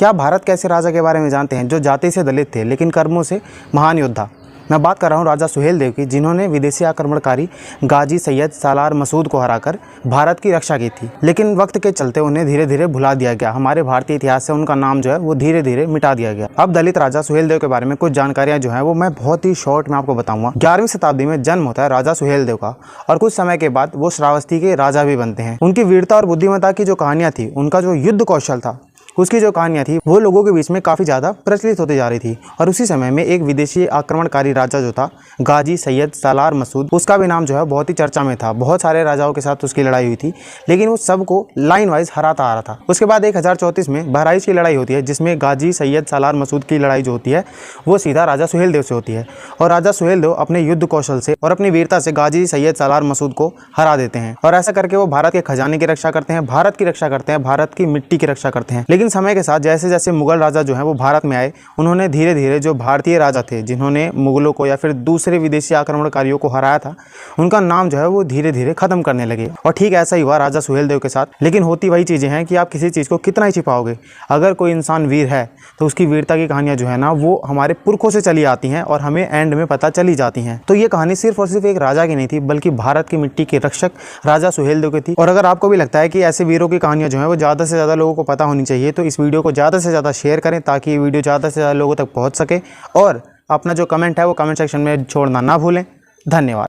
क्या भारत के ऐसे राजा के बारे में जानते हैं जो जाति से दलित थे लेकिन कर्मों से महान योद्धा? मैं बात कर रहा हूँ राजा सुहेलदेव की, जिन्होंने विदेशी आक्रमणकारी गाजी सैयद सालार मसूद को हराकर भारत की रक्षा की थी। लेकिन वक्त के चलते उन्हें धीरे धीरे भुला दिया गया। हमारे भारतीय इतिहास से उनका नाम जो है वो धीरे धीरे मिटा दिया गया। अब दलित राजा सुहेलदेव के बारे में कुछ जानकारियां जो है वो मैं बहुत ही शॉर्ट में आपको बताऊंगा। 11वीं शताब्दी में जन्म होता है राजा सुहेलदेव का और कुछ समय के बाद वो श्रावस्ती के राजा भी बनते हैं। उनकी वीरता और बुद्धिमत्ता की जो कहानियां थी, उनका जो युद्ध कौशल था, उसकी जो कहानियाँ थी वो लोगों के बीच में काफ़ी ज़्यादा प्रचलित होती जा रही थी। और उसी समय में एक विदेशी आक्रमणकारी राजा जो था गाजी सैयद सालार मसूद, उसका भी नाम जो है बहुत ही चर्चा में था। बहुत सारे राजाओं के साथ उसकी लड़ाई हुई थी, लेकिन वो सबको लाइन वाइज हराता आ रहा था। उसके बाद 1034 में बहराइच की लड़ाई होती है, जिसमें गाजी सैयद सालार मसूद की लड़ाई जो होती है वो सीधा राजा सुहेलदेव से होती है। और राजा सुहेलदेव अपने युद्ध कौशल से और अपनी वीरता से गाजी सैयद सालार मसूद को हरा देते हैं। और ऐसा करके वो भारत के खजाने की रक्षा करते हैं, भारत की रक्षा करते हैं, भारत की मिट्टी की रक्षा करते हैं। लेकिन समय के साथ जैसे जैसे मुगल राजा जो है वो भारत में आए, उन्होंने धीरे धीरे जो भारतीय राजा थे जिन्होंने मुगलों को या फिर दूसरे विदेशी आक्रमणकारियों को हराया था, उनका नाम जो है वो धीरे धीरे खत्म करने लगे। और ठीक ऐसा ही हुआ राजा सुहेलदेव के साथ। लेकिन होती वही चीज़ें हैं कि आप किसी चीज़ को कितना ही छिपाओगे। अगर कोई इंसान वीर है तो उसकी वीरता की कहानियां जो है ना वो हमारे पुरखों से चली आती हैं और हमें एंड में पता चली जाती हैं। तो ये कहानी सिर्फ और सिर्फ एक राजा की नहीं थी, बल्कि भारत की मिट्टी के रक्षक राजा सुहेलदेव की थी। और अगर आपको भी लगता है कि ऐसे वीरों की कहानियां जो है वो ज़्यादा से ज़्यादा लोगों को पता होनी चाहिए, तो इस वीडियो को ज़्यादा से ज़्यादा शेयर करें ताकि ये वीडियो ज़्यादा से ज़्यादा लोगों तक पहुंच सके। और अपना जो कमेंट है वो कमेंट सेक्शन में छोड़ना ना भूलें। धन्यवाद।